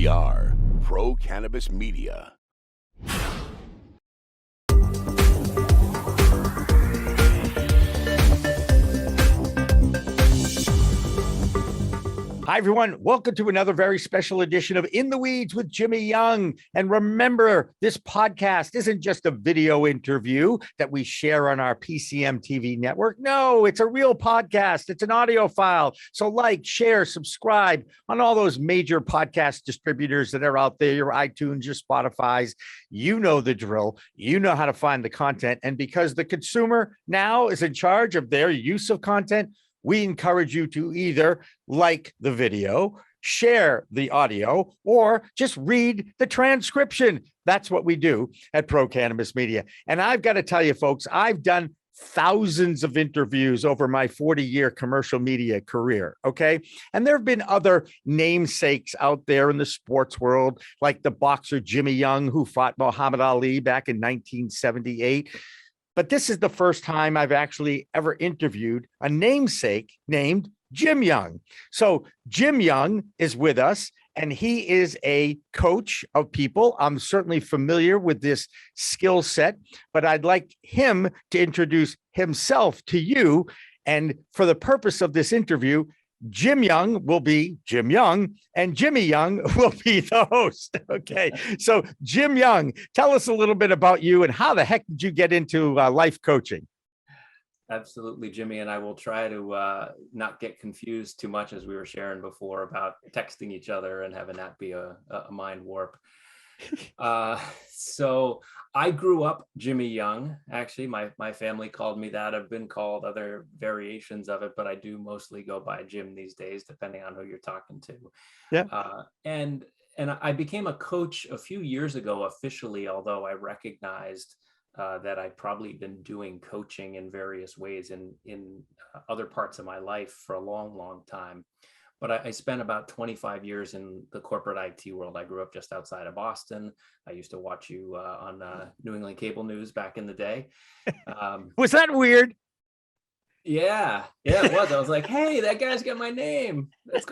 We are Pro Cannabis Media. Hi, everyone. Welcome to another very special edition of In the Weeds with Jimmy Young. And remember, this podcast isn't just a video interview that we share on our PCM TV network. No, it's a real podcast. It's an audio file. So like, share, subscribe on all those major podcast distributors that are out there, your iTunes, your Spotify's. You know the drill. You know how to find the content. And because the consumer now is in charge of their use of content, we encourage you to either like the video, share the audio, or just read the transcription. That's what we do at Pro Cannabis Media. And I've got to tell you, folks, I've done thousands of interviews over my 40-year commercial media career, okay? And there have been other namesakes out there in the sports world, like the boxer Jimmy Young, who fought Mohammed Ali back in 1978. But this is the first time I've actually ever interviewed a namesake named Jim Young. So Jim Young is with us, and he is a coach of people. I'm certainly familiar with this skill set, but I'd like him to introduce himself to you. And for the purpose of this interview, Jim Young will be Jim Young, and Jimmy Young will be the host. Okay. So Jim Young, tell us a little bit about you and how the heck did you get into life coaching? Absolutely, Jimmy. And I will try to not get confused too much, as we were sharing before about texting each other and having that be a mind warp. So I grew up Jimmy Young. Actually, my family called me that. I've been called other variations of it, but I do mostly go by Jim these days, depending on who you're talking to. Yeah. And I became a coach a few years ago officially, although I recognized that I'd probably been doing coaching in various ways in other parts of my life for a long, long time. But I spent about 25 years in the corporate IT world. I grew up just outside of Boston. I used to watch you on New England Cable News back in the day. Was that weird? Yeah, it was. I was like, hey, that guy's got my name.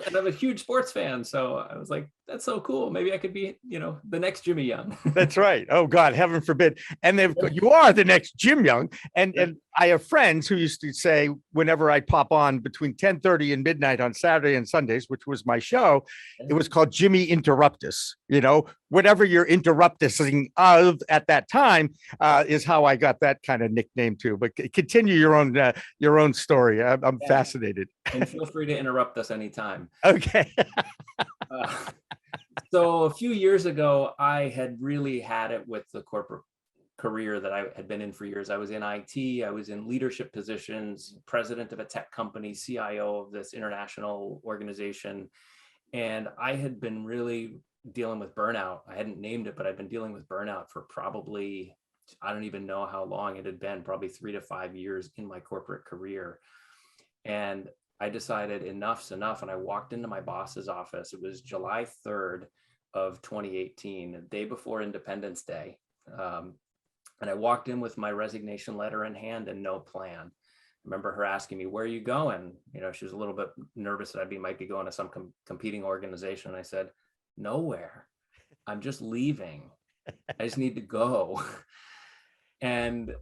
And I'm a huge sports fan. So I was like, that's so cool. Maybe I could be, the next Jimmy Young. That's right. Oh, God, heaven forbid. And you are the next Jim Young. And I have friends who used to say, whenever I pop on between 10:30 and midnight on Saturday and Sundays, which was my show, it was called Jimmy Interruptus. Whatever you're interrupting of at that time is how I got that kind of nickname too. But continue your own story. I'm fascinated. And feel free to interrupt us anytime. Okay. So a few years ago, I had really had it with the corporate career that I had been in for years. I was in IT, I was in leadership positions, president of a tech company, CIO of this international organization. And I had been really dealing with burnout. I hadn't named it, but I've been dealing with burnout for probably, I don't even know how long it had been, probably 3 to 5 years in my corporate career. And I decided enough's enough. And I walked into my boss's office. It was July 3rd of 2018, the day before Independence Day. And I walked in with my resignation letter in hand and no plan. I remember her asking me, where are you going? She was a little bit nervous that I might be going to some competing organization. And I said, nowhere. I'm just leaving. I just need to go. And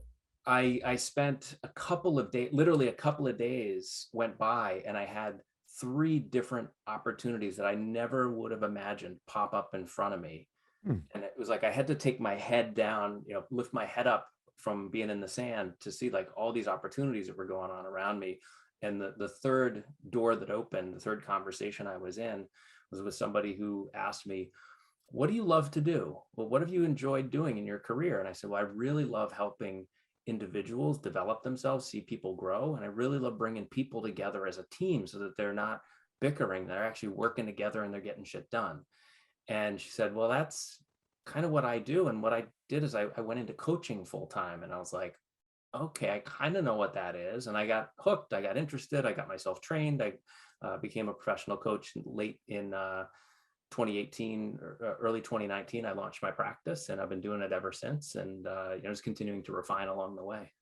I spent a couple of days, literally a couple of days went by, and I had 3 different opportunities that I never would have imagined pop up in front of me. And it was like I had to take my head down, lift my head up from being in the sand to see like all these opportunities that were going on around me. And the third door that opened, the third conversation I was in, was with somebody who asked me, what do you love to do? Well, what have you enjoyed doing in your career? And I said, well, I really love helping individuals develop themselves, see people grow. And I really love bringing people together as a team so that they're not bickering, they're actually working together and they're getting shit done. And she said, well, that's kind of what I do. And what I did is I went into coaching full time. And I was like, okay, I kind of know what that is. And I got hooked. I got interested. I got myself trained. I became a professional coach late in 2018 or early 2019. I launched my practice and I've been doing it ever since. And just continuing to refine along the way.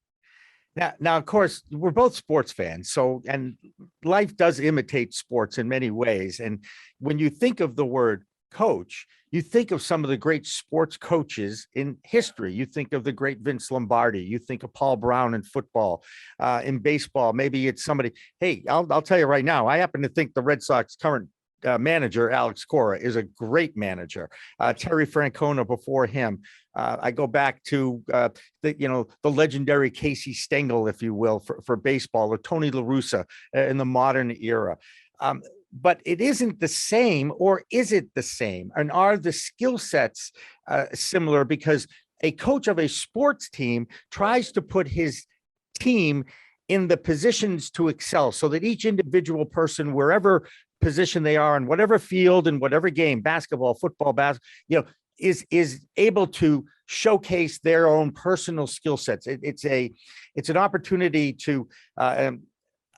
Now, of course, we're both sports fans. So, and life does imitate sports in many ways. And when you think of the word coach, you think of some of the great sports coaches in history. You think of the great Vince Lombardi. You think of Paul Brown in football, in baseball. Maybe it's somebody. Hey, I'll tell you right now. I happen to think the Red Sox current manager, Alex Cora, is a great manager. Terry Francona before him. I go back to the legendary Casey Stengel, if you will, for baseball, or Tony La Russa in the modern era. But it isn't the same, or is it the same? And are the skill sets similar? Because a coach of a sports team tries to put his team in the positions to excel, so that each individual person, wherever position they are in whatever field and whatever game, basketball, football, is able to showcase their own personal skill sets. It's an opportunity to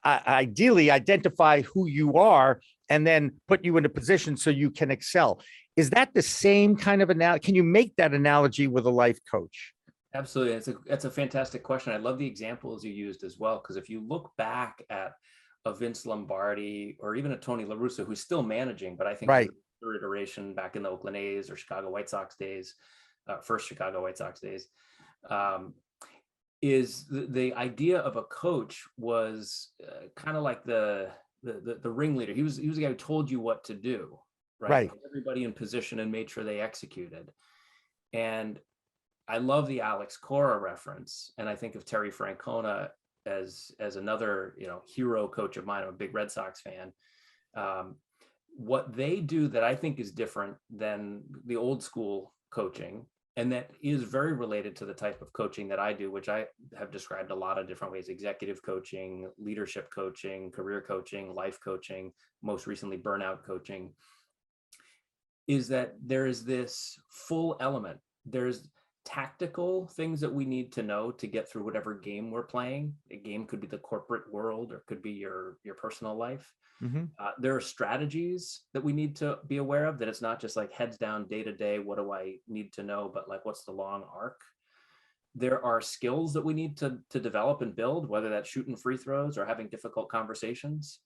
ideally identify who you are and then put you in a position so you can excel. Is that the same kind of analogy? Can you make that analogy with a life coach? Absolutely. It's a fantastic question. I love the examples you used as well, because if you look back at a Vince Lombardi or even a Tony La Russa, who's still managing, but I think right. third iteration back in the Oakland A's or Chicago White Sox days, first Chicago White Sox days, is the idea of a coach was kind of like the ringleader. He was the guy who told you what to do, right? Put everybody in position and made sure they executed. And I love the Alex Cora reference, and I think of Terry Francona as another hero coach of mine. I'm a big Red Sox fan. What they do that I think is different than the old school coaching, and that is very related to the type of coaching that I do, which I have described a lot of different ways: executive coaching, leadership coaching, career coaching, life coaching, most recently burnout coaching, is that there is this full element. There's tactical things that we need to know to get through whatever game we're playing. A game could be the corporate world, or could be your personal life. Mm-hmm. There are strategies that we need to be aware of, that it's not just like heads down day to day, what do I need to know, but like, what's the long arc? There are skills that we need to develop and build, whether that's shooting free throws or having difficult conversations.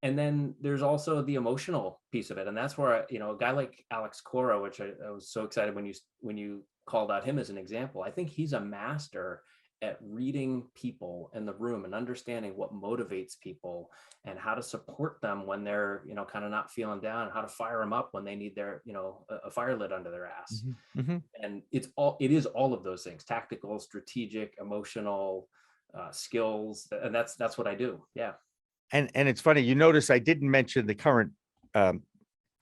And then there's also the emotional piece of it. And that's where, a guy like Alex Cora, which I was so excited when you called out him as an example. I think he's a master at reading people in the room and understanding what motivates people and how to support them when they're, kind of not feeling down, and how to fire them up when they need their, a fire lit under their ass. Mm-hmm. And it is all of those things: tactical, strategic, emotional, skills. And that's what I do. Yeah. And it's funny, you notice I didn't mention the current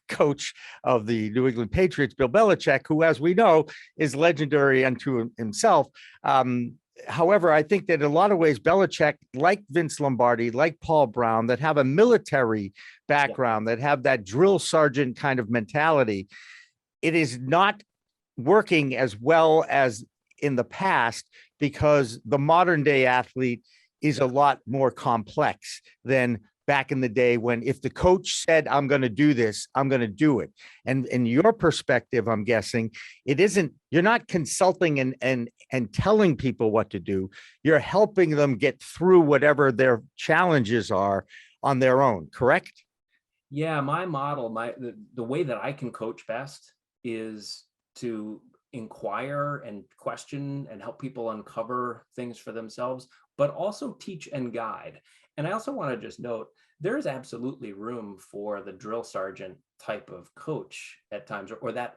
coach of the New England Patriots, Bill Belichick, who, as we know, is legendary unto himself. However, I think that in a lot of ways, Belichick, like Vince Lombardi, like Paul Brown, that have a military background, that have that drill sergeant kind of mentality, it is not working as well as in the past, because the modern day athlete is a lot more complex than back in the day, when if the coach said, I'm going to do this, I'm going to do it. And in your perspective, I'm guessing it isn't, you're not consulting and telling people what to do. You're helping them get through whatever their challenges are on their own, correct? Yeah, my model, the way that I can coach best is to inquire and question and help people uncover things for themselves, but also teach and guide. And I also want to just note, there's absolutely room for the drill sergeant type of coach at times, or that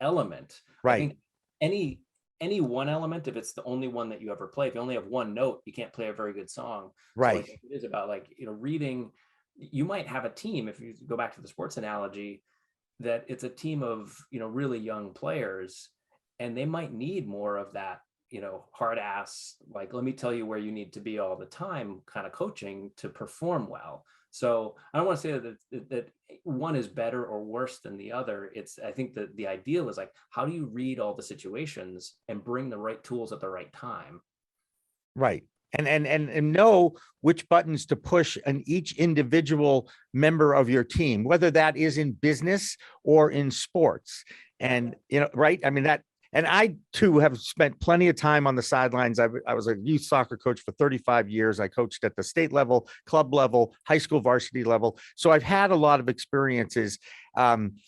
element. Right. I think any one element, if it's the only one that you ever play, if you only have one note, you can't play a very good song. Right. So I think it is about reading. You might have a team, if you go back to the sports analogy, that it's a team of, really young players, and they might need more of that, hard ass, like, let me tell you where you need to be all the time kind of coaching to perform well. So I don't want to say that one is better or worse than the other. I think that the ideal is like, how do you read all the situations and bring the right tools at the right time? Right. And know which buttons to push on each individual member of your team, whether that is in business or in sports. And, right. I mean, And I too have spent plenty of time on the sidelines. I was a youth soccer coach for 35 years. I coached at the state level, club level, high school varsity level. So I've had a lot of experiences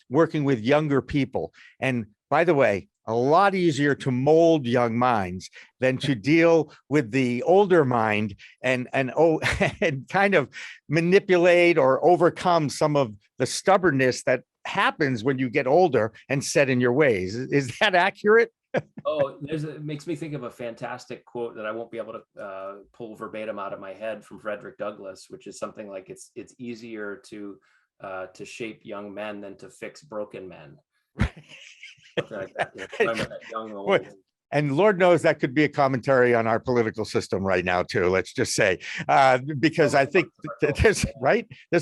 working with younger people. And by the way, a lot easier to mold young minds than to deal with the older mind and and kind of manipulate or overcome some of the stubbornness that happens when you get older and set in your ways. Is that accurate? Oh, it makes me think of a fantastic quote that I won't be able to pull verbatim out of my head from Frederick Douglass, which is something like it's easier to shape young men than to fix broken men. Something like that. Young and old. And Lord knows that could be a commentary on our political system right now too. Let's just say, because I think there's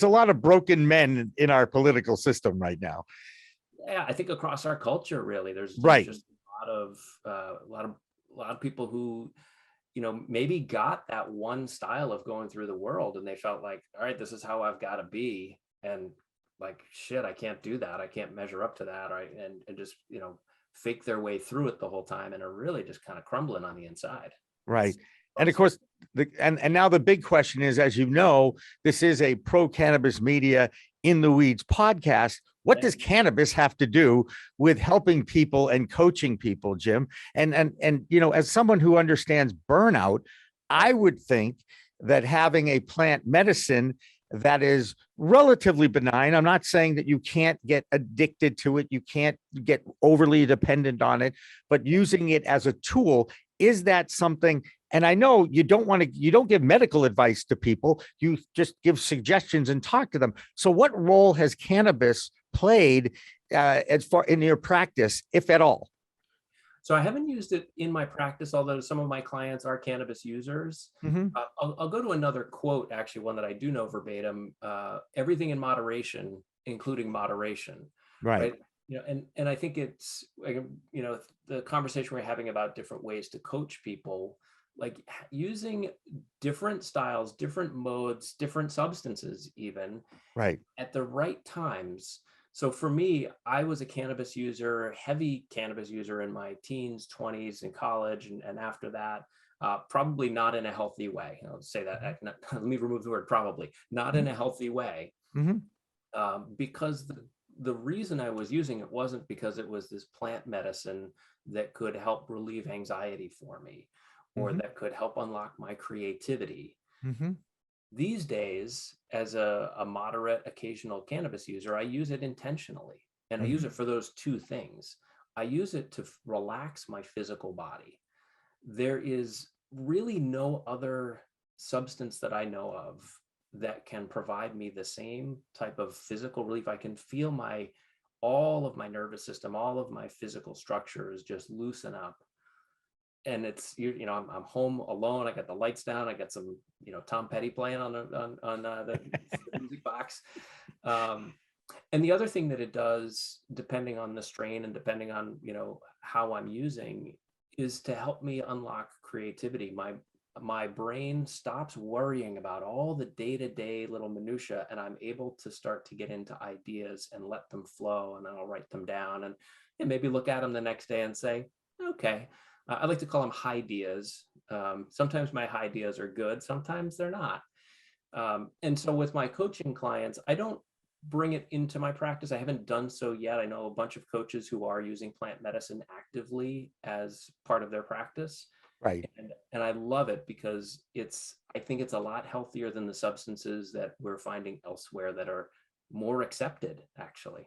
a lot of broken men in our political system right now. Yeah, I think across our culture, really, there's just a lot of people who, maybe got that one style of going through the world, and they felt like, all right, this is how I've got to be, and like, shit, I can't do that. I can't measure up to that, right? And just fake their way through it the whole time, and are really just kind of crumbling on the inside. Right. And of course, and now the big question is, as you know, this is a pro cannabis media in the weeds podcast. What does cannabis have to do with helping people and coaching people, Jim? And as someone who understands burnout, I would think that having a plant medicine that is relatively benign. I'm not saying that you can't get addicted to it. You can't get overly dependent on it, but using it as a tool, is that something? And I know you don't give medical advice to people. You just give suggestions and talk to them. So what role has cannabis played as far in your practice, if at all? So I haven't used it in my practice, although some of my clients are cannabis users. Mm-hmm. I'll go to another quote, actually, one that I do know verbatim. Everything in moderation, including moderation. Right. And I think it's, the conversation we're having about different ways to coach people, like using different styles, different modes, different substances, even right at the right times. So for me, I was a cannabis user, heavy cannabis user in my teens, 20s, in college, and after that, probably not in a healthy way. I'll say that. Let me remove the word probably. Not in a healthy way. Mm-hmm. Because the reason I was using it wasn't because it was this plant medicine that could help relieve anxiety for me, or mm-hmm. that could help unlock my creativity. Mm-hmm. These days, as a moderate occasional cannabis user, I use it intentionally. And I use it for those two things. I use it to relax my physical body. There is really no other substance that I know of that can provide me the same type of physical relief. I can feel all of my nervous system, all of my physical structures just loosen up. And it's, I'm home alone. I got the lights down. I got some, Tom Petty playing on the music box. And the other thing that it does, depending on the strain and depending on, how I'm using, is to help me unlock creativity. My brain stops worrying about all the day-to-day little minutia, and I'm able to start to get into ideas and let them flow, and then I'll write them down and maybe look at them the next day and say, okay. I like to call them high ideas. Sometimes my high ideas are good, sometimes they're not. And so with my coaching clients, I don't bring it into my practice. I haven't done so yet. I know a bunch of coaches who are using plant medicine actively as part of their practice. Right. And I love it because I think it's a lot healthier than the substances that we're finding elsewhere that are more accepted, actually.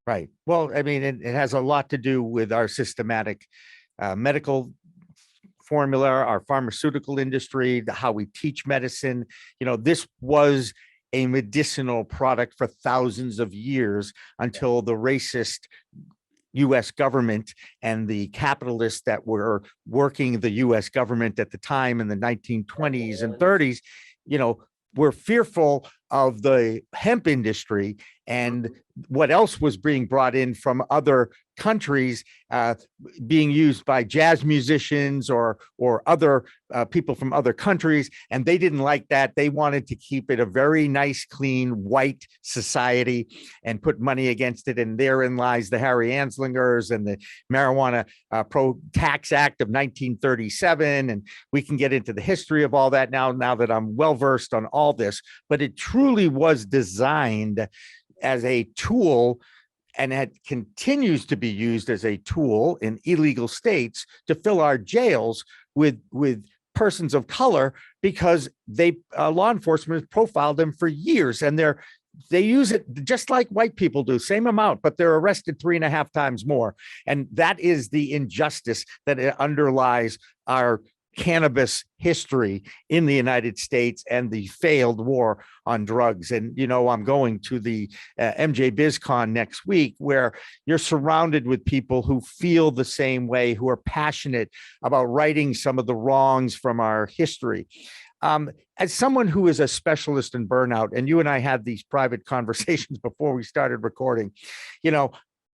Right. Well, I mean, it has a lot to do with our systematic medical formula, our pharmaceutical industry, how we teach medicine. This was a medicinal product for thousands of years until the racist U.S. government and the capitalists that were working the U.S. government at the time in the 1920s and 30s, were fearful of the hemp industry and what else was being brought in from other countries, being used by jazz musicians or other people from other countries, and they didn't like that. They wanted to keep it a very nice, clean, white society and put money against it. And therein lies the Harry Anslingers and the Marijuana Pro Tax Act of 1937. And we can get into the history of all that now that I'm well versed on all this. But it truly was designed as a tool, and it continues to be used as a tool in illegal states to fill our jails with persons of color, because they law enforcement has profiled them for years, and they use it just like white people do, same amount, but they're arrested 3.5 times more. And that is the injustice that underlies our cannabis history in the United States and the failed war on drugs. And, I'm going to the MJ BizCon next week, where you're surrounded with people who feel the same way, who are passionate about righting some of the wrongs from our history. As someone who is a specialist in burnout, and you and I had these private conversations before we started recording,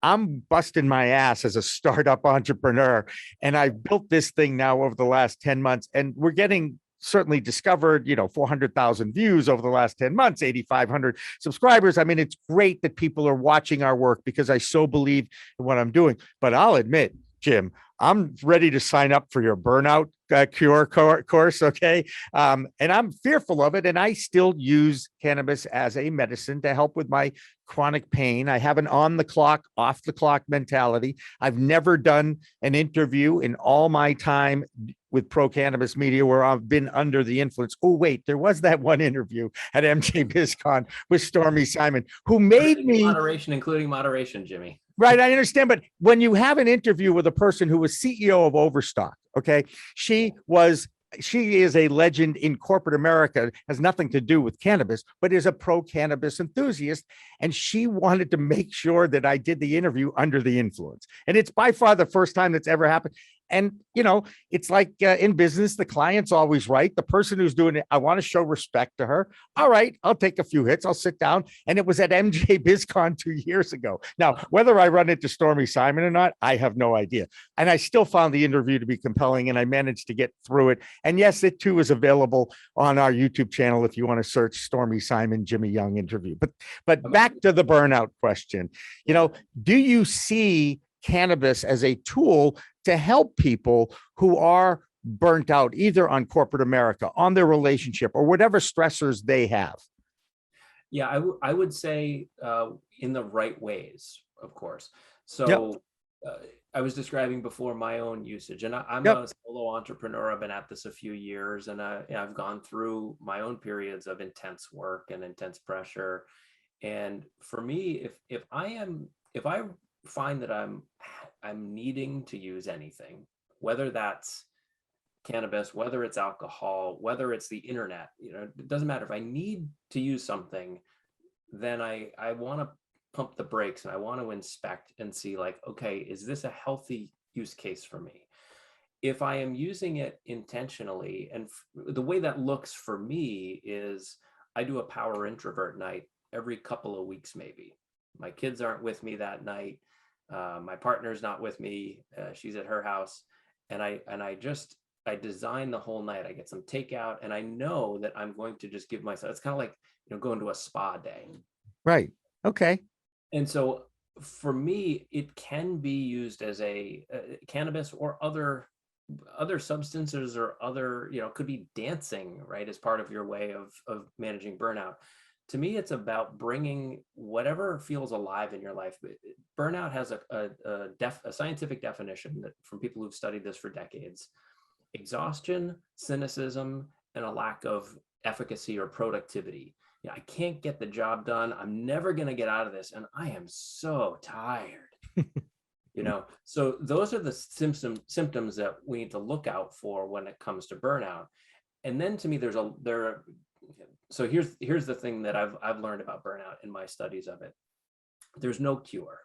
I'm busting my ass as a startup entrepreneur, and I've built this thing now over the last 10 months, and we're getting certainly discovered, 400,000 views over the last 10 months, 8,500 subscribers. I mean, it's great that people are watching our work because I so believe in what I'm doing. But I'll admit, Jim, I'm ready to sign up for your burnout cure course. Okay. And I'm fearful of it. And I still use cannabis as a medicine to help with my chronic pain. I have an on the clock, off the clock mentality. I've never done an interview in all my time with Pro Cannabis Media where I've been under the influence. Oh, wait, there was that one interview at MJ BizCon with Stormy Simon, who made me including moderation, Jimmy. Right, I understand. But when you have an interview with a person who was CEO of Overstock, okay, she is a legend in corporate America, has nothing to do with cannabis, but is a pro-cannabis enthusiast. And she wanted to make sure that I did the interview under the influence. And it's by far the first time that's ever happened. And, it's like in business, the client's always right. The person who's doing it, I want to show respect to her. All right, I'll take a few hits. I'll sit down. And it was at MJ BizCon 2 years ago. Now, whether I run into Stormy Simon or not, I have no idea. And I still found the interview to be compelling, and I managed to get through it. And yes, it too is available on our YouTube channel if you want to search Stormy Simon, Jimmy Young interview. But back to the burnout question. Do you see cannabis as a tool to help people who are burnt out, either on corporate America, on their relationship, or whatever stressors they have? Yeah, I would say in the right ways, of course. So I was describing before my own usage, and I'm a solo entrepreneur. I've been at this a few years, and I've gone through my own periods of intense work and intense pressure. And for me, if I find that I'm needing to use anything, whether that's cannabis, whether it's alcohol, whether it's the internet, it doesn't matter. If I need to use something, then I want to pump the brakes, and I want to inspect and see, like, okay, is this a healthy use case for me? If I am using it intentionally, and the way that looks for me is I do a power introvert night every couple of weeks, maybe. My kids aren't with me that night. My partner's not with me. She's at her house. And I design the whole night. I get some takeout, and I know that I'm going to just give myself, it's kind of like, going to a spa day. Right. Okay. And so for me, it can be used as a cannabis or other substances, or other, could be dancing, right, as part of your way of managing burnout. To me, it's about bringing whatever feels alive in your life. Burnout has a scientific definition that, from people who've studied this for decades: exhaustion, cynicism, and a lack of efficacy or productivity. I can't get the job done. I'm never going to get out of this, and I am so tired. So those are the symptoms that we need to look out for when it comes to burnout. And then, to me, so here's the thing that I've learned about burnout in my studies of it. There's no cure.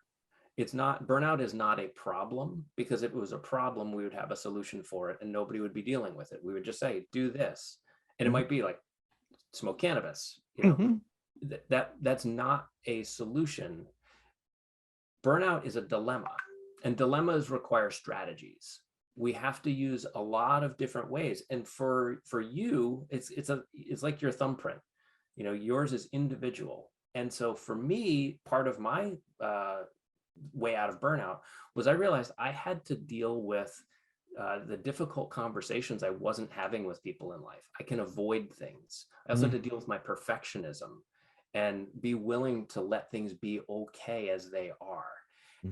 Burnout is not a problem, because if it was a problem, we would have a solution for it and nobody would be dealing with it. We would just say, do this. And it might be like, smoke cannabis, that's not a solution. Burnout is a dilemma, and dilemmas require strategies. We have to use a lot of different ways. And for you, it's like your thumbprint. Yours is individual. And so for me, part of my way out of burnout was I realized I had to deal with the difficult conversations I wasn't having with people in life. I can avoid things. I also had to deal with my perfectionism and be willing to let things be okay as they are.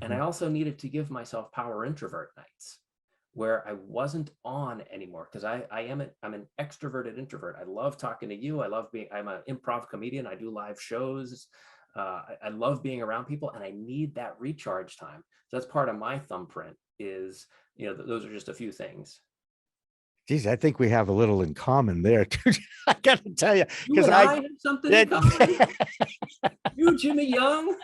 And I also needed to give myself power introvert nights where I wasn't on anymore, because I'm an extroverted introvert. I love talking to you. I'm an improv comedian. I do live shows. I love being around people, and I need that recharge time. So that's part of my thumbprint is, those are just a few things. Geez, I think we have a little in common there, too. I got to tell you, because I have something in common. You, Jimmy Young.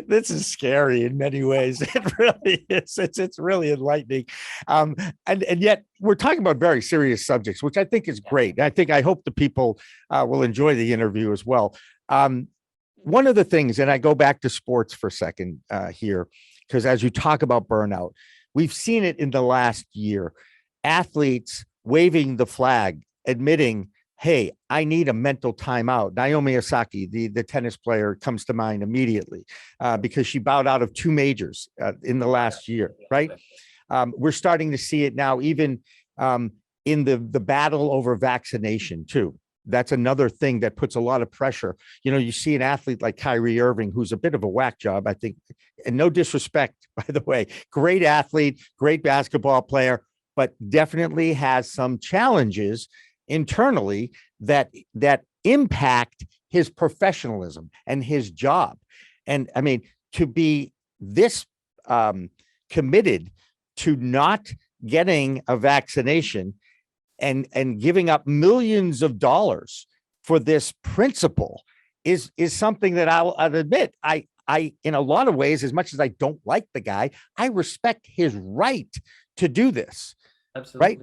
This is scary in many ways. It really is. It's really enlightening. And yet we're talking about very serious subjects, which I think is great. I hope the people will enjoy the interview as well. One of the things, and I go back to sports for a second here, because as you talk about burnout, we've seen it in the last year. Athletes waving the flag, admitting, hey, I need a mental timeout. Naomi Osaka, the tennis player, comes to mind immediately because she bowed out of 2 majors in the last year, right? We're starting to see it now, even in the battle over vaccination, too. That's another thing that puts a lot of pressure. You see an athlete like Kyrie Irving, who's a bit of a whack job, I think, and no disrespect, by the way, great athlete, great basketball player, but definitely has some challenges internally that impact his professionalism and his job. And I mean, to be this committed to not getting a vaccination and giving up millions of dollars for this principle is something that I'll admit, I in a lot of ways, as much as I don't like the guy, I respect his right to do this. Absolutely. Right.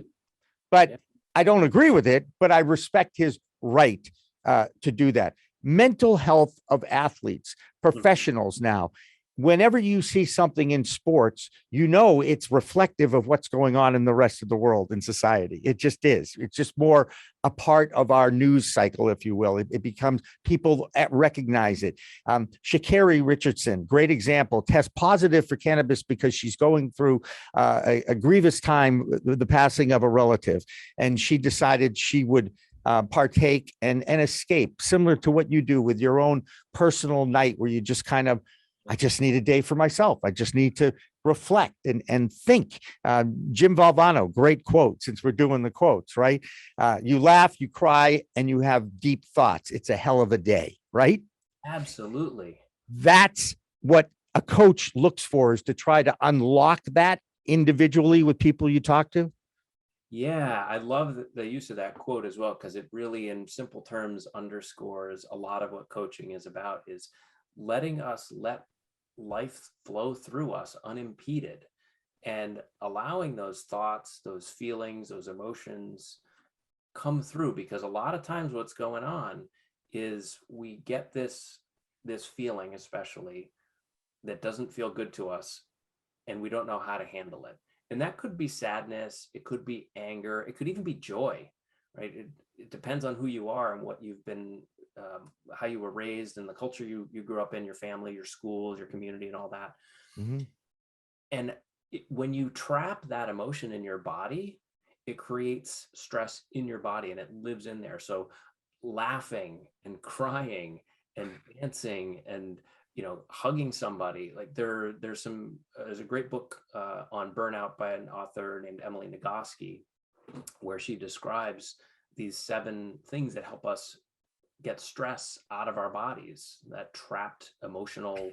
But I don't agree with it, but I respect his right to do that. Mental health of athletes, professionals now. Whenever you see something in sports, it's reflective of what's going on in the rest of the world in society. It just is. It's just more a part of our news cycle, if you will. It becomes, people recognize it. Sha'Carri Richardson, great example, tests positive for cannabis because she's going through a grievous time, the passing of a relative. And she decided she would partake and escape, similar to what you do with your own personal night where you just kind of, I just need a day for myself. I just need to reflect and think. Jim Valvano, great quote, since we're doing the quotes, right? You laugh, you cry, and you have deep thoughts. It's a hell of a day, right? Absolutely. That's what a coach looks for, is to try to unlock that individually with people you talk to. Yeah, I love the use of that quote as well, because it really, in simple terms, underscores a lot of what coaching is about, is letting us let life flow through us unimpeded and allowing those thoughts, those feelings, those emotions come through. Because a lot of times what's going on is we get this feeling, especially, that doesn't feel good to us, and we don't know how to handle it. And that could be sadness, it could be anger, it could even be joy, right? It depends on who you are and what you've been, how you were raised, and the culture you grew up in, your family, your schools, your community, and all that. And when you trap that emotion in your body, it creates stress in your body, and it lives in there. So laughing and crying and dancing and hugging somebody, like there's a great book on burnout by an author named Emily Nagoski, where she describes these 7 things that help us get stress out of our bodies, that trapped emotional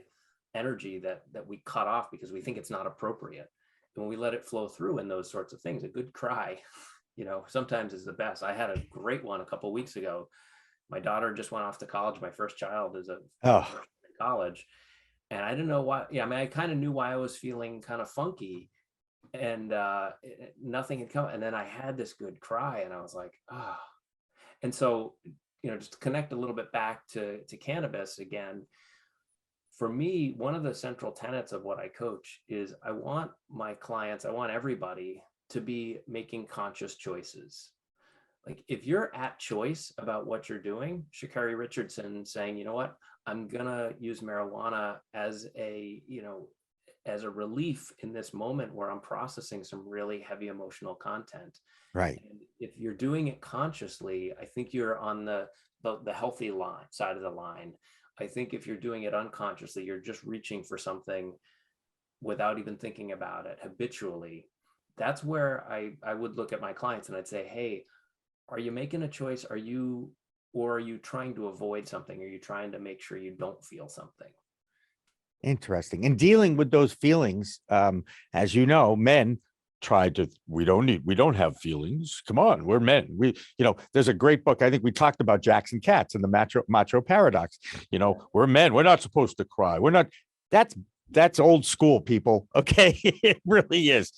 energy that we cut off because we think it's not appropriate. And when we let it flow through in those sorts of things, a good cry, sometimes is the best. I had a great one a couple of weeks ago. My daughter just went off to college. My first child is in college. And I didn't know why. Yeah, I mean, I kind of knew why I was feeling kind of funky, and nothing had come. And then I had this good cry, and I was like, oh. And so just to connect a little bit back to cannabis again, for me, one of the central tenets of what I coach is I want my clients, I want everybody to be making conscious choices. Like if you're at choice about what you're doing, Sha'Carri Richardson saying, you know what, I'm gonna use marijuana as a, as a relief in this moment where I'm processing some really heavy emotional content. Right. And if you're doing it consciously, I think you're on the healthy side of the line. I think if you're doing it unconsciously, you're just reaching for something without even thinking about it habitually. That's where I would look at my clients and I'd say, hey, are you making a choice? Or are you trying to avoid something? Are you trying to make sure you don't feel something? Interesting. And dealing with those feelings, as you know, men we don't have feelings. Come on, we're men. There's a great book. I think we talked about Jackson Katz and the macho paradox. We're men. We're not supposed to cry. We're not. That's old school, people. Okay. It really is.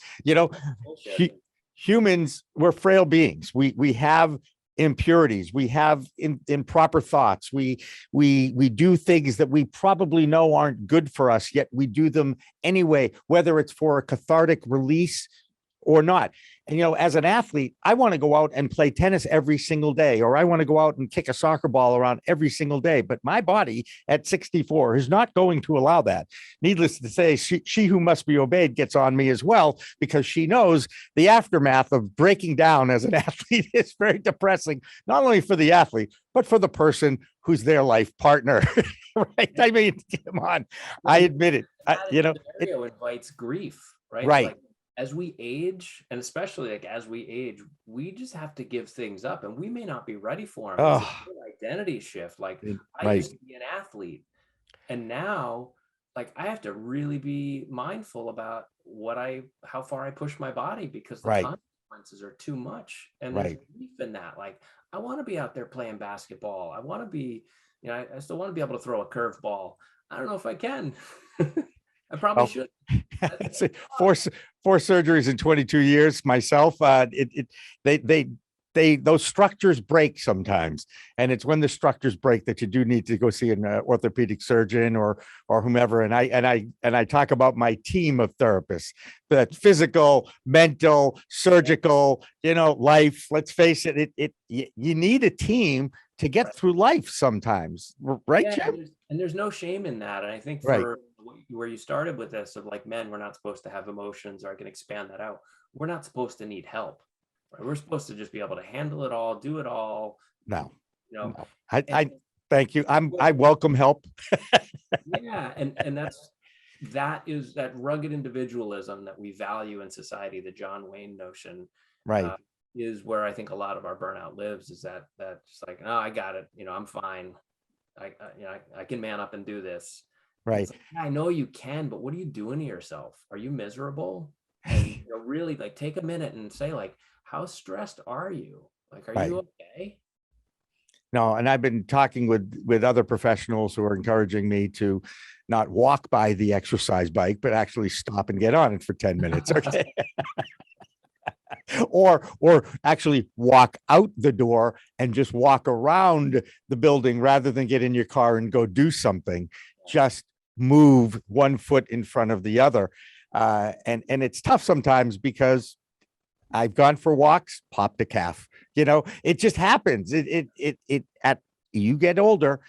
Humans, we're frail beings. We have impurities. We have improper thoughts. We do things that we probably know aren't good for us, yet we do them anyway, whether it's for a cathartic release or not. And, as an athlete, I want to go out and play tennis every single day, or I want to go out and kick a soccer ball around every single day. But my body at 64 is not going to allow that. Needless to say, she who must be obeyed gets on me as well, because she knows the aftermath of breaking down as an athlete is very depressing, not only for the athlete, but for the person who's their life partner. Right. I mean, come on. I admit it. It invites grief, right? Right. Like, as we age, and especially as we age, we just have to give things up, and we may not be ready for them. It's an identity shift. Like I used to be an athlete, and now, like, I have to really be mindful about how far I push my body, because the consequences are too much. And there's grief in that. Like, I want to be out there playing basketball. I want to be, I still want to be able to throw a curveball. I don't know if I can. I probably should. Four surgeries in 22 years myself. Those structures break sometimes, and it's when the structures break that you do need to go see an orthopedic surgeon or whomever. And I talk about my team of therapists: that physical, mental, surgical, life. Let's face it, you need a team to get through life sometimes, right, Jim? And there's no shame in that. And I think for where you started with this, of like, men, we're not supposed to have emotions, or I can expand that out. We're not supposed to need help. Right? We're supposed to just be able to handle it all, do it all. No. I thank you. I welcome help. Yeah. And that is that rugged individualism that we value in society, the John Wayne notion. Right. Is where I think a lot of our burnout lives, is that just like, oh, I got it. I'm fine. I can man up and do this. Right. Like, I know you can, but what are you doing to yourself? Are you miserable? And really, like, take a minute and say, like, how stressed are you? Like, are you okay? No, and I've been talking with other professionals who are encouraging me to not walk by the exercise bike, but actually stop and get on it for 10 minutes. Okay. or actually walk out the door and just walk around the building rather than get in your car and go do something. Just move one foot in front of the other. And it's tough sometimes, because I've gone for walks, popped a calf. It just happens. You get older,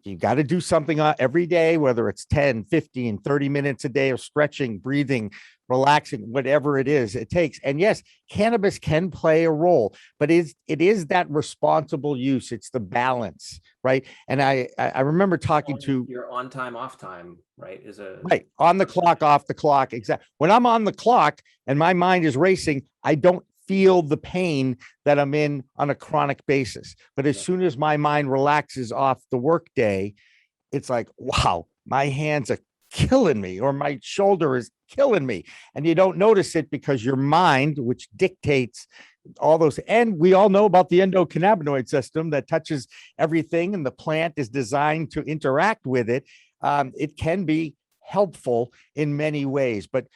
you got to do something every day, whether it's 10, 15, 30 minutes a day of stretching, breathing, relaxing, whatever it is it takes. And yes, cannabis can play a role, but it is that responsible use. It's the balance, right? And I remember talking to your on time, off time, right? On the clock, off the clock. Exactly. When I'm on the clock and my mind is racing, I don't feel the pain that I'm in on a chronic basis. But as soon as my mind relaxes off the workday, it's like, wow, my hands are killing me, or my shoulder is killing me. And you don't notice it because your mind, which dictates all those, and we all know about the endocannabinoid system that touches everything, and the plant is designed to interact with it. It can be helpful in many ways. But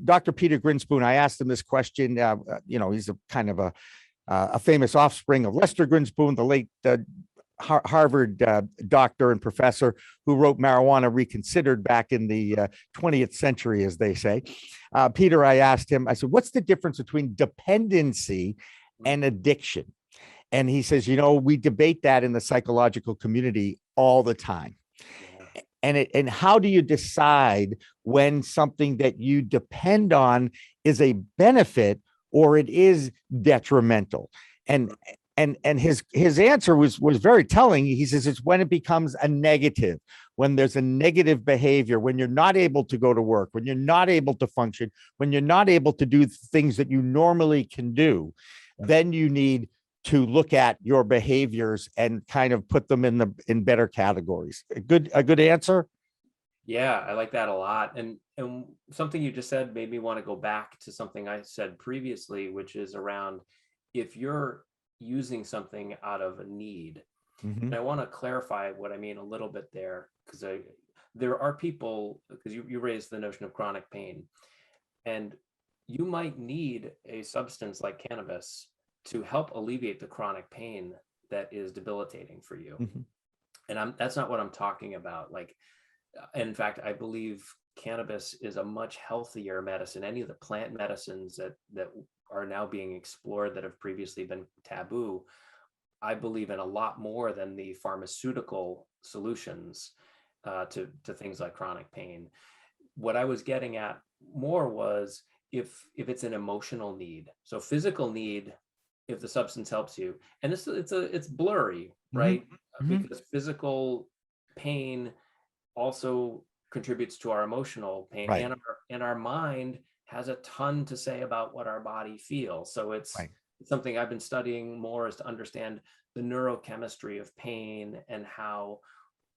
Dr. Peter Grinspoon, I asked him this question. He's a kind of a a famous offspring of Lester Grinspoon, the late Harvard doctor and professor who wrote Marijuana Reconsidered back in the 20th century, as they say. Peter, I asked him, I said, what's the difference between dependency and addiction? And he says, we debate that in the psychological community all the time. And how do you decide when something that you depend on is a benefit or it is detrimental? And his answer was very telling. He says it's when it becomes a negative, when there's a negative behavior, when you're not able to go to work, when you're not able to function, when you're not able to do things that you normally can do, then you need to look at your behaviors and kind of put them in better categories. A good answer. Yeah, I like that a lot. And something you just said made me want to go back to something I said previously, which is around if you're using something out of a need. Mm-hmm. And I want to clarify what I mean a little bit there, because there are people, because you raised the notion of chronic pain, and you might need a substance like cannabis to help alleviate the chronic pain that is debilitating for you. Mm-hmm. And that's not what I'm talking about. Like, in fact, I believe cannabis is a much healthier medicine. Any of the plant medicines that are now being explored that have previously been taboo, I believe in a lot more than the pharmaceutical solutions to things like chronic pain. What I was getting at more was if it's an emotional need. So physical need, if the substance helps you, and it's blurry, right? Mm-hmm. Because physical pain also contributes to our emotional pain, right. and our mind has a ton to say about what our body feels. So it's right. something I've been studying more, is to understand the neurochemistry of pain and how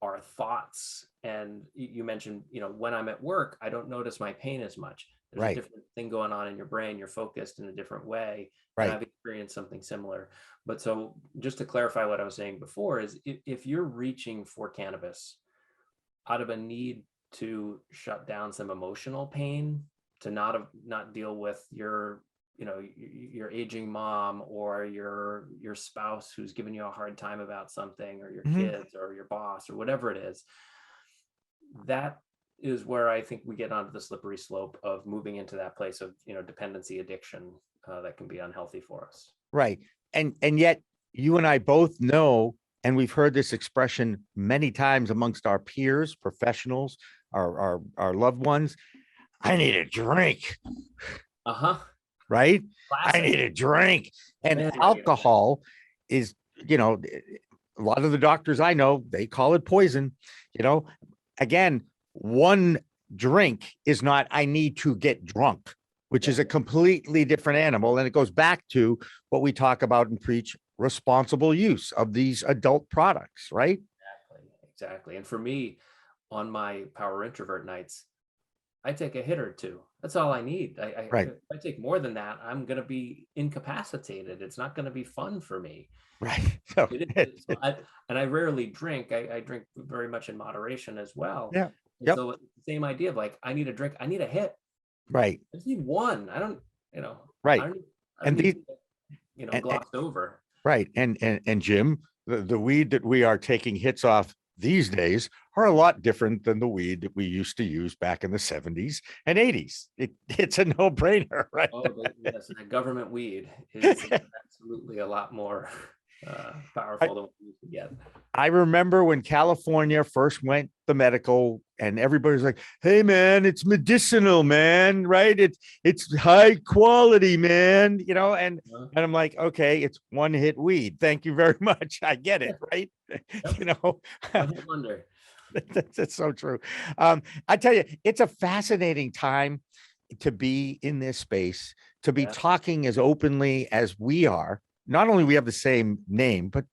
our thoughts, and you mentioned, when I'm at work, I don't notice my pain as much. There's right. a different thing going on in your brain. You're focused in a different way. Right. And I've experienced something similar. But so just to clarify what I was saying before is if you're reaching for cannabis out of a need to shut down some emotional pain, to not deal with your aging mom or your spouse who's giving you a hard time about something, or your kids or your boss or whatever it is, that is where I think we get onto the slippery slope of moving into that place of dependency, addiction, that can be unhealthy for us. Right. And yet you and I both know, and we've heard this expression many times amongst our peers, professionals, our loved ones, I need a drink. Right? Classic. I need a drink. And alcohol is, a lot of the doctors I know, they call it poison. Again, one drink is not, I need to get drunk, which is a completely different animal. And it goes back to what we talk about and preach, responsible use of these adult products, right? Exactly. And for me, on my power introvert nights, I take a hit or two. That's all I need. If I take more than that, I'm going to be incapacitated. It's not going to be fun for me. Right. And I rarely drink. I drink very much in moderation as well. Yeah. So same idea of like, I need a drink. I need a hit. Right. I just need one. I don't, right. I don't need glossed over. Right. And Jim, the weed that we are taking hits off these days are a lot different than the weed that we used to use back in the 70s and 80s. It's a no-brainer, right? Oh, yes, and government weed is absolutely a lot more powerful than what we used to get. I remember when California first went the medical, and everybody's like, hey man, it's medicinal, man, right? It's high quality, man, and I'm like, okay, it's one hit weed. Thank you very much. I get it, right? I wonder. That's so true. I tell you, it's a fascinating time to be in this space, to be talking as openly as we are. Not only we have the same name, but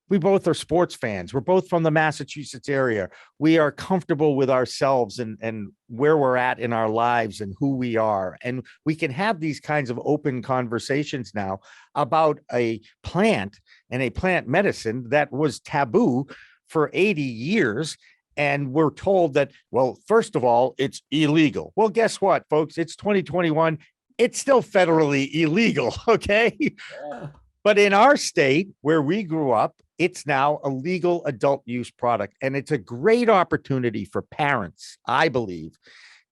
we both are sports fans. We're both from the Massachusetts area. We are comfortable with ourselves and where we're at in our lives and who we are. And we can have these kinds of open conversations now about a plant and a plant medicine that was taboo for 80 years. And we're told that, well, first of all, it's illegal. Well, guess what, folks? It's 2021. it's still federally illegal. Okay. Yeah. But in our state where we grew up, it's now a legal adult use product. And it's a great opportunity for parents, I believe,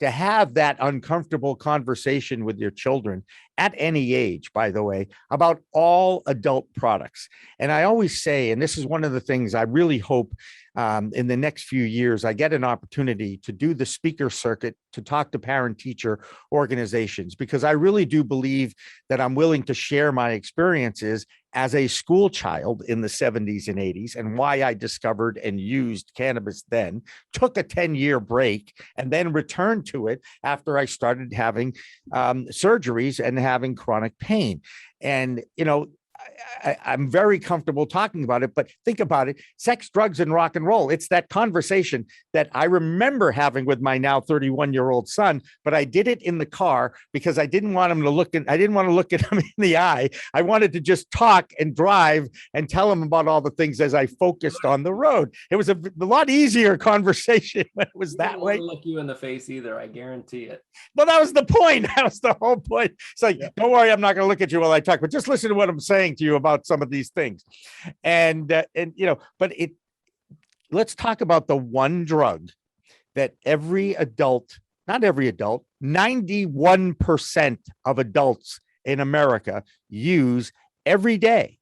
to have that uncomfortable conversation with your children at any age, by the way, about all adult products. And I always say, and this is one of the things I really hope in the next few years, I get an opportunity to do the speaker circuit to talk to parent teacher organizations, because I really do believe that I'm willing to share my experiences as a school child in the 70s and 80s and why I discovered and used cannabis then, took a 10-year break, and then returned to it after I started having surgeries and having chronic pain. And, you know, I'm very comfortable talking about it, but think about it. Sex, drugs, and rock and roll. It's that conversation that I remember having with my now 31-year-old son, but I did it in the car because I didn't want him to look at, I didn't want to look at him in the eye. I wanted to just talk and drive and tell him about all the things as I focused on the road. It was a lot easier conversation when it was that way. Look you in the face either, I guarantee it. Well, that was the point. That was the whole point. It's like, don't worry, I'm not going to look at you while I talk, but just listen to what I'm saying to you about some of these things. And you know, but let's talk about the one drug that every adult, not every adult, 91% of adults in America use every day.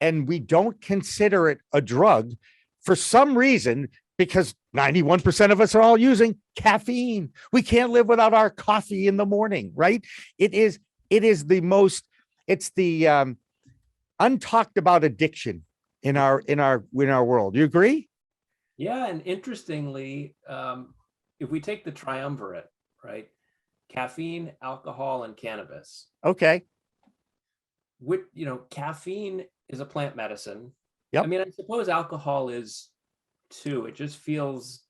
And we don't consider it a drug for some reason, because 91% of us are all using caffeine. We can't live without our coffee in the morning, right? It is the most, it's the untalked about addiction in our world. You agree? Yeah, and interestingly, if we take the triumvirate, right? Caffeine, alcohol, and cannabis. Okay. Caffeine is a plant medicine. Yep. I mean, I suppose alcohol is too. It just feels,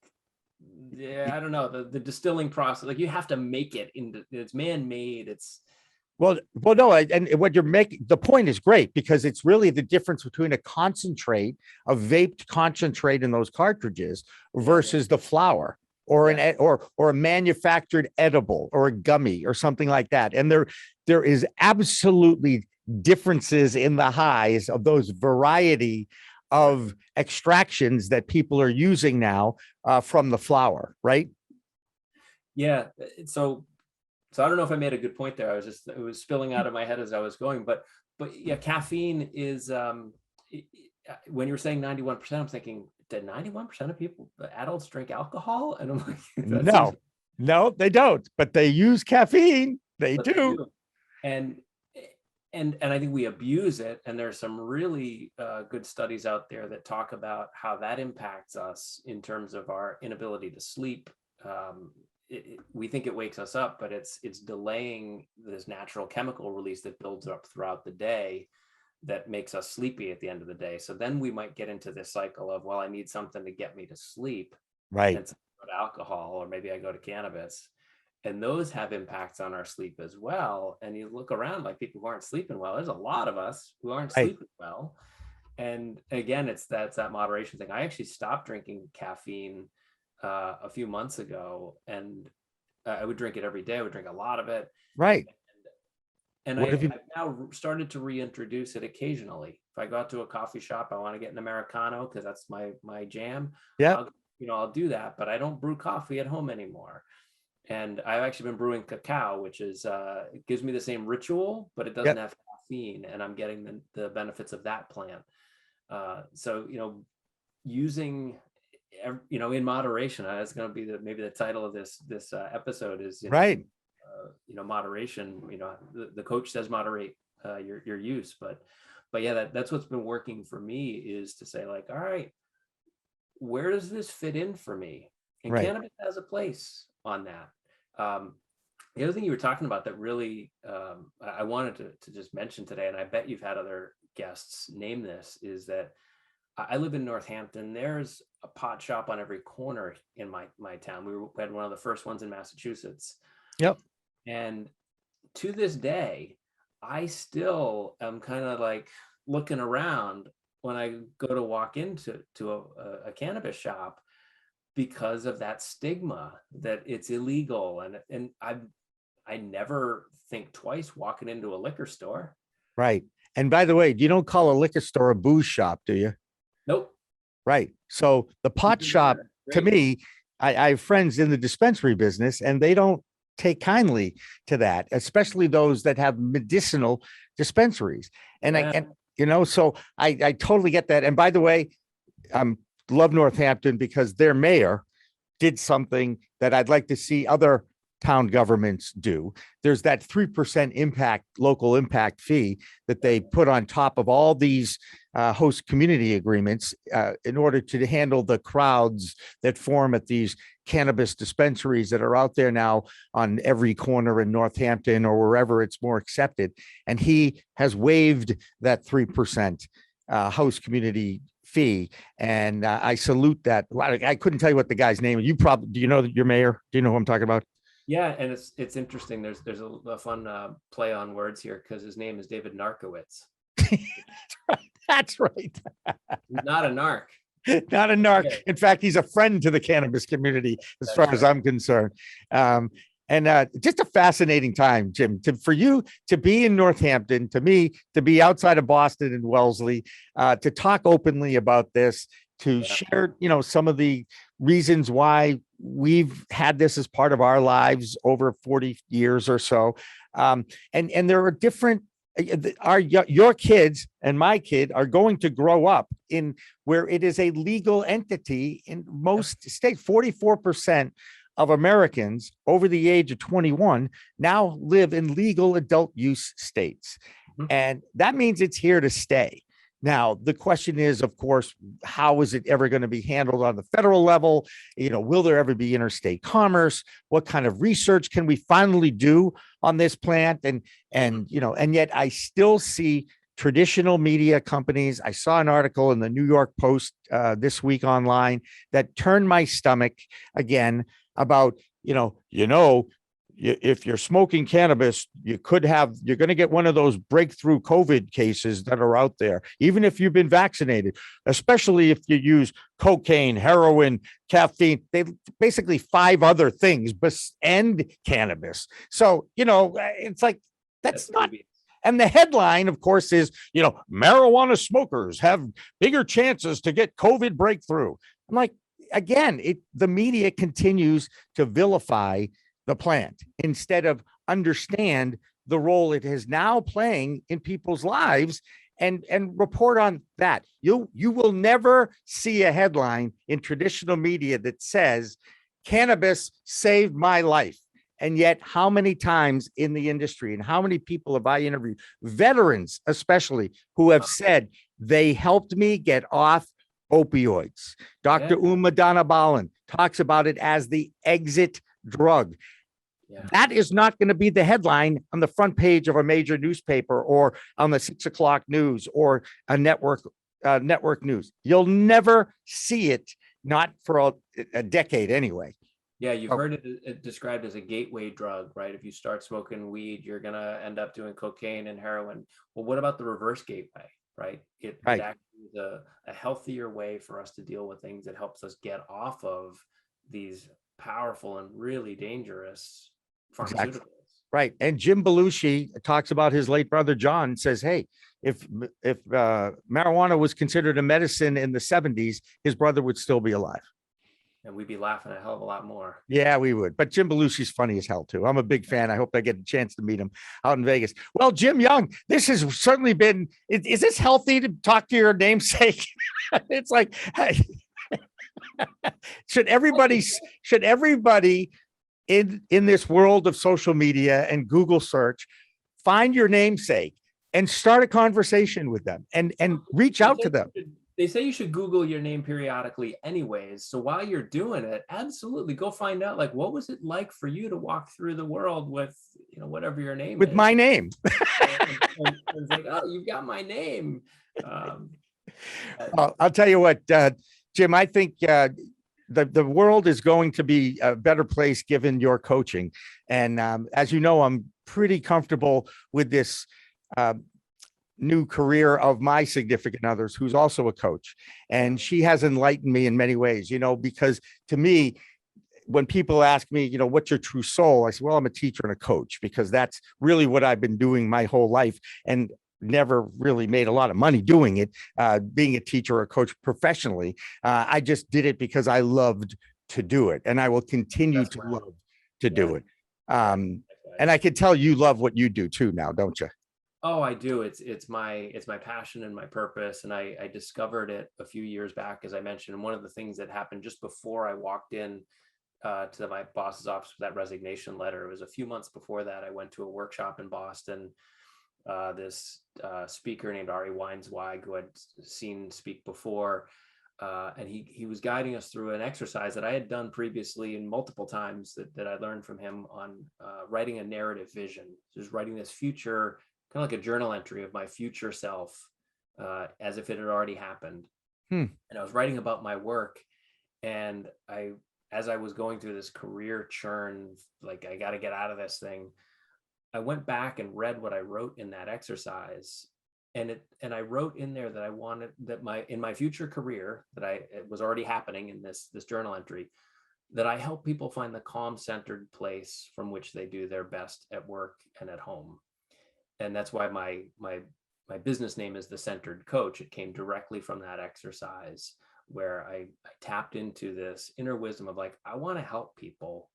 I don't know, the distilling process, like you have to make it it's man-made. It's well, no, and what you're making, the point is great, because it's really the difference between a concentrate, a vaped concentrate in those cartridges versus the flower or or a manufactured edible or a gummy or something like that. And there is absolutely differences in the highs of those variety of extractions that people are using now from the flower, right? Yeah. So I don't know if I made a good point there. It was spilling out of my head as I was going, but yeah, caffeine is, when you were saying 91%, I'm thinking, did 91% of people, adults, drink alcohol? And I'm like, no, they don't, but they use caffeine. They do. And I think we abuse it. And there's some really good studies out there that talk about how that impacts us in terms of our inability to sleep. We think it wakes us up, but it's delaying this natural chemical release that builds up throughout the day that makes us sleepy at the end of the day. So then we might get into this cycle of, well, I need something to get me to sleep. Right. And so I go to alcohol, or maybe I go to cannabis. And those have impacts on our sleep as well. And you look around, like people who aren't sleeping well, there's a lot of us who aren't sleeping well. And again, it's that moderation thing. I actually stopped drinking caffeine a few months ago, and I would drink it every day. I would drink a lot of it. Right. And I've now started to reintroduce it occasionally. If I go out to a coffee shop, I want to get an Americano because that's my jam. Yeah. I'll do that, but I don't brew coffee at home anymore. And I've actually been brewing cacao, which is it gives me the same ritual, but it doesn't have caffeine, and I'm getting the benefits of that plant. So using in moderation. That's going to be maybe the title of this episode is right. Moderation. The coach says moderate your use, but yeah, that's what's been working for me, is to say, like, all right, where does this fit in for me? And cannabis has a place on that. The other thing you were talking about that really I wanted to just mention today, and I bet you've had other guests name this, is that I live in Northampton. There's a pot shop on every corner in my town. We had one of the first ones in Massachusetts. Yep. And to this day, I still am kind of like looking around when I go to walk into a cannabis shop, because of that stigma that it's illegal. And I I never think twice walking into a liquor store. Right. And by the way, you don't call a liquor store a booze shop, do you? Nope. Right. So the pot shop, to me, I have friends in the dispensary business, and they don't take kindly to that, especially those that have medicinal dispensaries. And so I totally get that. And by the way, love Northampton because their mayor did something that I'd like to see other town governments do. There's that 3% local impact fee that they put on top of all these host community agreements in order to handle the crowds that form at these cannabis dispensaries that are out there now on every corner in Northampton or wherever it's more accepted. And he has waived that 3% host community fee. And I salute that. I couldn't tell you what the guy's name is. Do you know your mayor? Do you know who I'm talking about? Yeah, and it's interesting. There's a fun play on words here because his name is David Narkowitz. That's right. Not a narc. Not a narc. In fact, he's a friend to the cannabis community, as far as I'm concerned. And just a fascinating time, Jim, for you to be in Northampton, to me, to be outside of Boston and Wellesley, to talk openly about this, to share, some of the reasons why we've had this as part of our lives over 40 years or so. And there are different, your kids and my kid are going to grow up in where it is a legal entity in most states. 44% of Americans over the age of 21 now live in legal adult use states. And that means it's here to stay. Now, the question is, of course, how is it ever going to be handled on the federal level? Will there ever be interstate commerce? What kind of research can we finally do on this plant? And yet I still see traditional media companies. I saw an article in the New York Post this week online that turned my stomach again about, if you're smoking cannabis, you're going to get one of those breakthrough COVID cases that are out there, even if you've been vaccinated, especially if you use cocaine, heroin, caffeine, basically 5 other things, and cannabis. So, it's like, that's not. And the headline, of course, is, marijuana smokers have bigger chances to get COVID breakthrough. I'm like, again, the media continues to vilify the plant instead of understand the role it is now playing in people's lives and report on that. You will never see a headline in traditional media that says cannabis saved my life. And yet how many times in the industry and how many people have I interviewed, veterans especially, who have said they helped me get off opioids. Dr. Uma Dhanabalan talks about it as the exit drug. That is not going to be the headline on the front page of a major newspaper or on the 6 o'clock news or a network news. You'll never see it, not for a decade anyway. Yeah, you've heard it described as a gateway drug, right? If you start smoking weed, you're going to end up doing cocaine and heroin. Well, what about the reverse gateway, right? It actually is a healthier way for us to deal with things that helps us get off of these powerful and really dangerous pharmaceuticals. Exactly. Right. And Jim Belushi talks about his late brother, John, says, hey, if marijuana was considered a medicine in the 70s, his brother would still be alive. And we'd be laughing a hell of a lot more. Yeah, we would. But Jim Belushi's funny as hell, too. I'm a big fan. I hope I get a chance to meet him out in Vegas. Well, Jim Young, this has certainly been, is this healthy to talk to your namesake? It's like, hey, should everybody in this world of social media and Google search, find your namesake and start a conversation with them and reach out to them? They say you should Google your name periodically anyways. So while you're doing it, absolutely go find out, like, what was it like for you to walk through the world with, whatever your name with is. My name. and it's like, oh, you've got my name. I'll tell you what, Jim, I think the world is going to be a better place given your coaching. And as you know, I'm pretty comfortable with this new career of my significant others, who's also a coach. And she has enlightened me in many ways, because to me, when people ask me, what's your true soul? I say, well, I'm a teacher and a coach, because that's really what I've been doing my whole life, and never really made a lot of money doing it, being a teacher or a coach professionally. I just did it because I loved to do it, and I will continue to love to do it. And I can tell you love what you do too now, don't you? Oh, I do. It's my passion and my purpose. And I discovered it a few years back, as I mentioned. And one of the things that happened just before I walked in to my boss's office with that resignation letter, it was a few months before that. I went to a workshop in Boston. This speaker named Ari Weinzweig, who I'd seen speak before, and he was guiding us through an exercise that I had done previously and multiple times that I learned from him on writing a narrative vision. Just writing this future, kind of like a journal entry of my future self, as if it had already happened. And I was writing about my work, and as I was going through this career churn, like, I got to get out of this thing, I went back and read what I wrote in that exercise. And I wrote in there that I wanted that in my future career, it was already happening in this journal entry, that I help people find the calm, centered place from which they do their best at work and at home. And that's why my business name is The Centered Coach. It came directly from that exercise, where I tapped into this inner wisdom of, like, I want to help people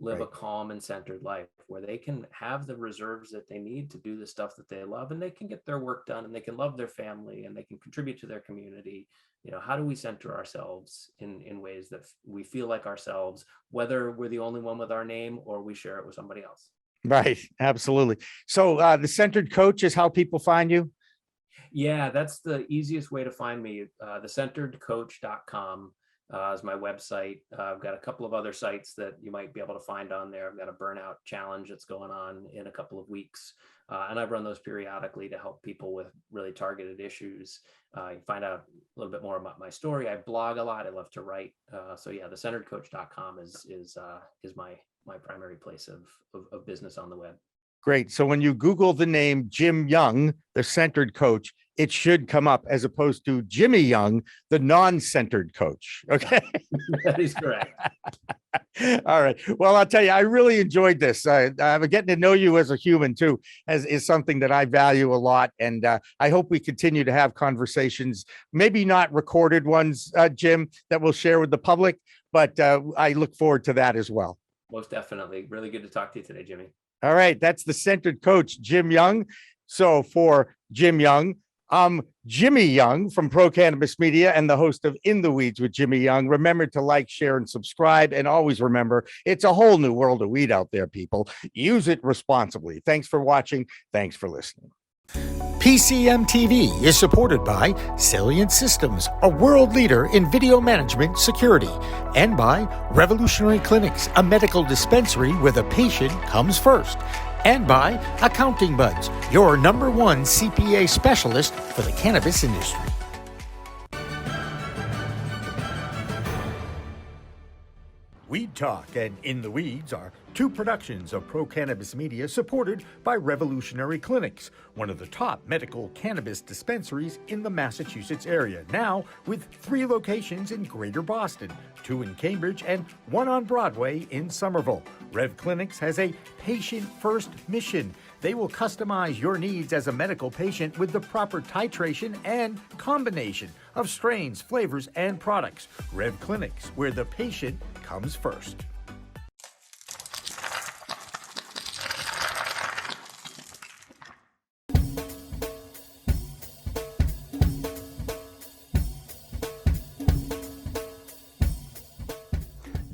live a calm and centered life, where they can have the reserves that they need to do the stuff that they love, and they can get their work done, and they can love their family, and they can contribute to their community. How do we center ourselves in ways that we feel like ourselves, whether we're the only one with our name or we share it with somebody else? Right. Absolutely. So The Centered Coach is how people find you? Yeah, that's the easiest way to find me. thecenteredcoach.com is my website. I've got a couple of other sites that you might be able to find on there. I've got a burnout challenge that's going on in a couple of weeks. And I run those periodically to help people with really targeted issues. You can find out a little bit more about my story. I blog a lot. I love to write. So yeah, thecenteredcoach.com is my primary place of business on the web. Great. So when you Google the name Jim Young, the Centered Coach, it should come up, as opposed to Jimmy Young, the non-centered coach. Okay. That is correct. All right. Well, I'll tell you, I really enjoyed this. Getting to know you as a human too is something that I value a lot. And I hope we continue to have conversations, maybe not recorded ones, Jim, that we'll share with the public, but I look forward to that as well. Most definitely. Really good to talk to you today, Jimmy. All right. That's the Centered Coach, Jim Young. So for Jim Young, I'm Jimmy Young from Pro Cannabis Media and the host of In the Weeds with Jimmy Young. Remember to like, share, and subscribe. And always remember, it's a whole new world of weed out there, people. Use it responsibly. Thanks for watching. Thanks for listening. PCM TV is supported by Salient Systems, a world leader in video management security, and by Revolutionary Clinics, a medical dispensary where the patient comes first, and by Accounting Buds, your #1 CPA specialist for the cannabis industry. Weed Talk and In the Weeds are two productions of Pro Cannabis Media supported by Revolutionary Clinics, one of the top medical cannabis dispensaries in the Massachusetts area, now with 3 locations in Greater Boston, 2 in Cambridge and 1 on Broadway in Somerville. Rev Clinics has a patient-first mission. They will customize your needs as a medical patient with the proper titration and combination of strains, flavors, and products. Rev Clinics, where the patient comes first.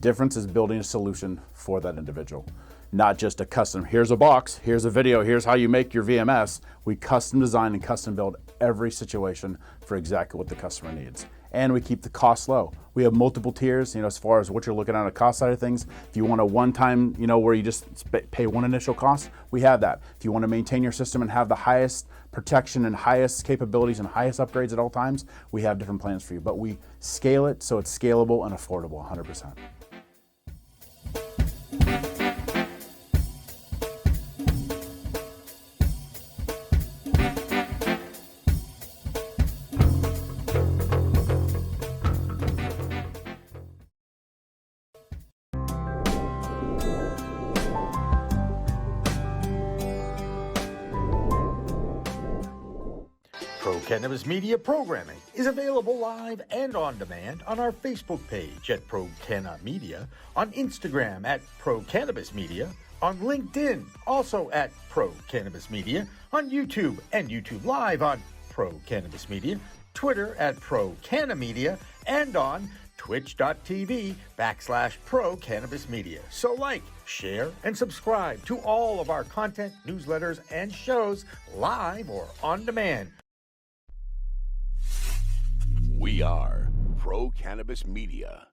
Difference is building a solution for that individual. Not just a custom, here's a box, here's a video, here's how you make your VMS. We custom design and custom build every situation for exactly what the customer needs. And we keep the costs low. We have multiple tiers, as far as what you're looking at on the cost side of things. If you want a one-time, where you just pay one initial cost, we have that. If you want to maintain your system and have the highest protection and highest capabilities and highest upgrades at all times, we have different plans for you. But we scale it so it's scalable and affordable 100%. Pro Cannabis Media programming is available live and on demand on our Facebook page at Pro Canna Media, on Instagram at Pro Cannabis Media, on LinkedIn also at Pro Cannabis Media, on YouTube and YouTube Live on Pro Cannabis Media, Twitter at Pro Canna Media, and on twitch.tv/Pro Cannabis Media. So like, share, and subscribe to all of our content, newsletters, and shows live or on demand. We are Pro Cannabis Media.